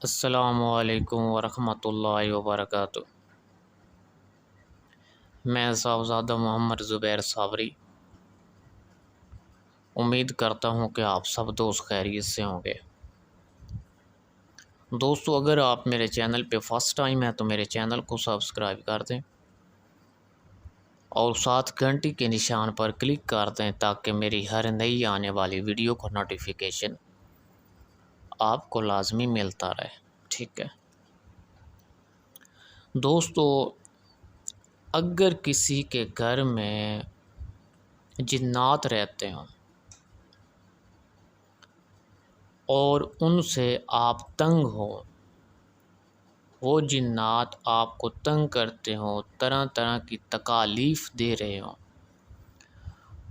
السلام علیکم ورحمۃ اللہ وبرکاتہ۔ میں صاحبزادہ محمد زبیر صابری امید کرتا ہوں کہ آپ سب دوست خیریت سے ہوں گے۔ دوستو، اگر آپ میرے چینل پہ فرسٹ ٹائم ہیں تو میرے چینل کو سبسکرائب کر دیں اور ساتھ گھنٹی کے نشان پر کلک کر دیں تاکہ میری ہر نئی آنے والی ویڈیو کا نوٹیفیکیشن آپ کو لازمی ملتا رہے، ٹھیک ہے دوستو۔ اگر کسی کے گھر میں جنات رہتے ہوں اور ان سے آپ تنگ ہوں، وہ جنات آپ کو تنگ کرتے ہوں، طرح طرح کی تکالیف دے رہے ہوں،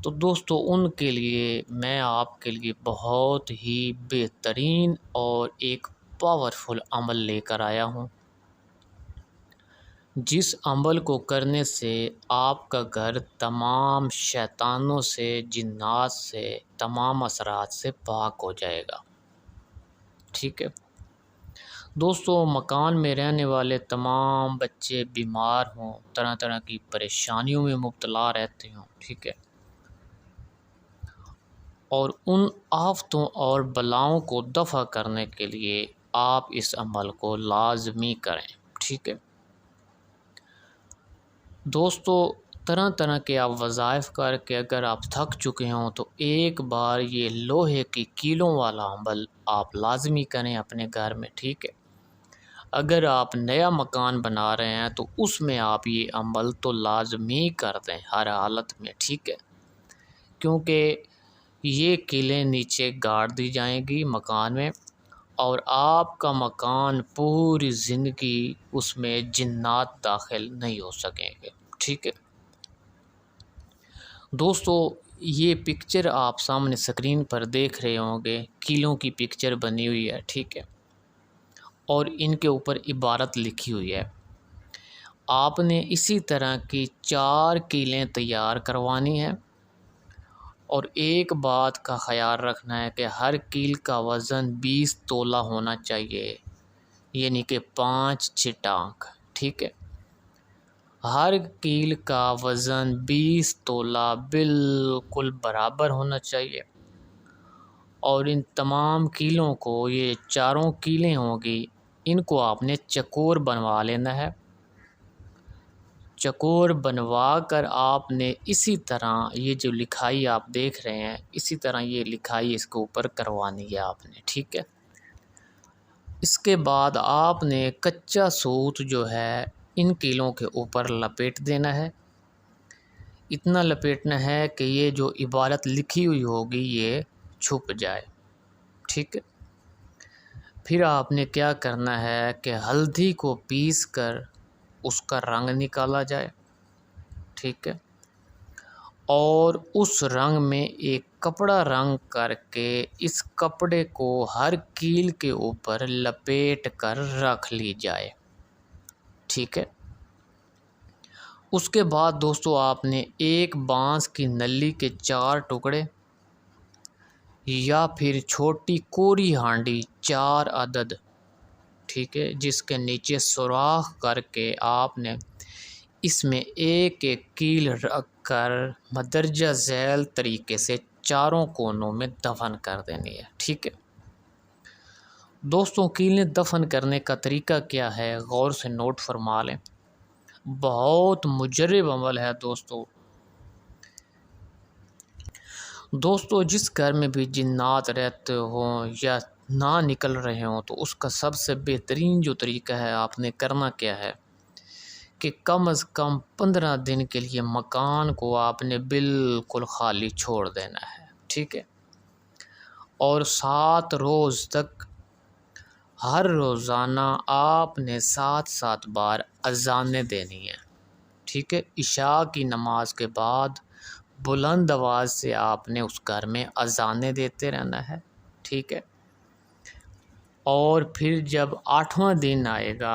تو دوستو ان کے لیے میں آپ کے لیے بہت ہی بہترین اور ایک پاورفل عمل لے کر آیا ہوں، جس عمل کو کرنے سے آپ کا گھر تمام شیطانوں سے، جنات سے، تمام اثرات سے پاک ہو جائے گا، ٹھیک ہے دوستو۔ مکان میں رہنے والے تمام بچے بیمار ہوں، طرح طرح کی پریشانیوں میں مبتلا رہتے ہوں، ٹھیک ہے، اور ان آفتوں اور بلاؤں کو دفع کرنے کے لیے آپ اس عمل کو لازمی کریں، ٹھیک ہے دوستو۔ طرح طرح کے آپ وظائف کر کے اگر آپ تھک چکے ہوں تو ایک بار یہ لوہے کی کیلوں والا عمل آپ لازمی کریں اپنے گھر میں، ٹھیک ہے۔ اگر آپ نیا مکان بنا رہے ہیں تو اس میں آپ یہ عمل تو لازمی کر دیں ہر حالت میں، ٹھیک ہے، کیونکہ یہ کیلیں نیچے گاڑ دی جائیں گی مکان میں، اور آپ کا مکان پوری زندگی اس میں جنات داخل نہیں ہو سکیں گے، ٹھیک ہے دوستو۔ یہ پکچر آپ سامنے اسکرین پر دیکھ رہے ہوں گے، کیلوں کی پکچر بنی ہوئی ہے، ٹھیک ہے، اور ان کے اوپر عبارت لکھی ہوئی ہے۔ آپ نے اسی طرح کی 4 کیلیں تیار کروانی ہیں، اور ایک بات کا خیال رکھنا ہے کہ ہر کیل کا وزن 20 تولہ ہونا چاہیے، یعنی کہ 5 ٹانک، ٹھیک ہے، ہر کیل کا وزن 20 تولہ بالکل برابر ہونا چاہیے، اور ان تمام کیلوں کو، یہ 4 کیلیں ہوں گی، ان کو آپ نے چکور بنوا لینا ہے۔ چکور بنوا کر آپ نے اسی طرح یہ جو لکھائی آپ دیکھ رہے ہیں، اسی طرح یہ لکھائی اس کے اوپر کروانی ہے آپ نے، ٹھیک ہے۔ اس کے بعد آپ نے کچا سوت جو ہے ان کیلوں کے اوپر لپیٹ دینا ہے، اتنا لپیٹنا ہے کہ یہ جو عبارت لکھی ہوئی ہوگی یہ چھپ جائے، ٹھیک ہے۔ پھر آپ نے کیا کرنا ہے کہ ہلدی کو پیس کر اس کا رنگ نکالا جائے، ٹھیک ہے، اور اس رنگ میں ایک کپڑا رنگ کر کے اس کپڑے کو ہر کیل کے اوپر لپیٹ کر رکھ لی جائے، ٹھیک ہے۔ اس کے بعد دوستو آپ نے ایک بانس کی نلی کے 4 ٹکڑے یا پھر چھوٹی کوری ہانڈی 4 عدد، ٹھیک ہے، جس کے نیچے سوراخ کر کے آپ نے اس میں ایک ایک کیل رکھ کر مندرجہ ذیل طریقے سے 4 کونوں میں دفن کر دینی ہے، ٹھیک ہے دوستوں۔ کیلیں دفن کرنے کا طریقہ کیا ہے، غور سے نوٹ فرما لیں، بہت مجرب عمل ہے دوستو۔ جس گھر میں بھی جنات رہتے ہوں یا نہ نکل رہے ہوں تو اس کا سب سے بہترین جو طریقہ ہے، آپ نے کرنا کیا ہے کہ کم از کم 15 دن کے لیے مکان کو آپ نے بالکل خالی چھوڑ دینا ہے، ٹھیک ہے، اور 7 روز تک ہر روزانہ آپ نے 7 بار اذانیں دینی ہیں، ٹھیک ہے۔ عشاء کی نماز کے بعد بلند آواز سے آپ نے اس گھر میں اذانیں دیتے رہنا ہے، ٹھیک ہے، اور پھر جب 8واں دن آئے گا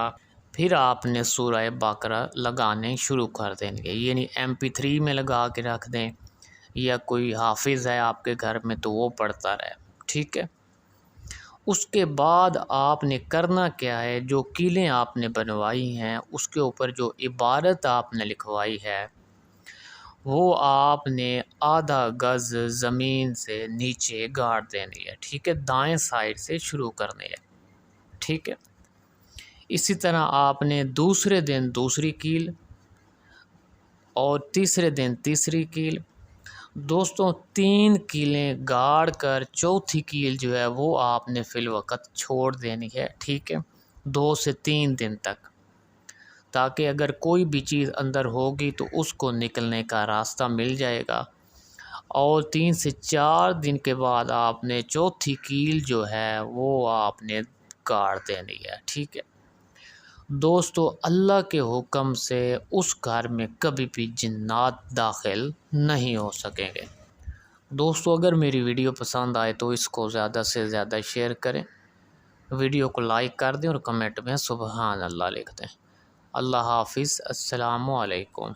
پھر آپ نے سورہ بقرہ لگانے شروع کر دیں گے، یعنی MP3 میں لگا کے رکھ دیں، یا کوئی حافظ ہے آپ کے گھر میں تو وہ پڑھتا رہے، ٹھیک ہے، اس کے بعد آپ نے کرنا کیا ہے، جو کیلیں آپ نے بنوائی ہیں اس کے اوپر جو عبارت آپ نے لکھوائی ہے وہ آپ نے آدھا گز زمین سے نیچے گاڑ دینی ہے، ٹھیک ہے، دائیں سائڈ سے شروع کرنی ہے، ٹھیک ہے۔ اسی طرح آپ نے دوسرے دن دوسری کیل اور تیسرے دن تیسری کیل، دوستوں 3 کیلیں گاڑ کر چوتھی کیل جو ہے وہ آپ نے فی الوقت چھوڑ دینی ہے، ٹھیک ہے، 2 سے 3 دن تک، تاکہ اگر کوئی بھی چیز اندر ہوگی تو اس کو نکلنے کا راستہ مل جائے گا۔ اور 3 سے 4 دن کے بعد آپ نے چوتھی کیل جو ہے وہ آپ نے گاڑ دینی ہے، ٹھیک ہے۔ دوستو اللہ کے حکم سے اس گھر میں کبھی بھی جنات داخل نہیں ہو سکیں گے۔ دوستو اگر میری ویڈیو پسند آئے تو اس کو زیادہ سے زیادہ شیئر کریں، ویڈیو کو لائک کر دیں اور کمنٹ میں سبحان اللہ لکھ دیں۔ اللہ حافظ، السلام علیکم۔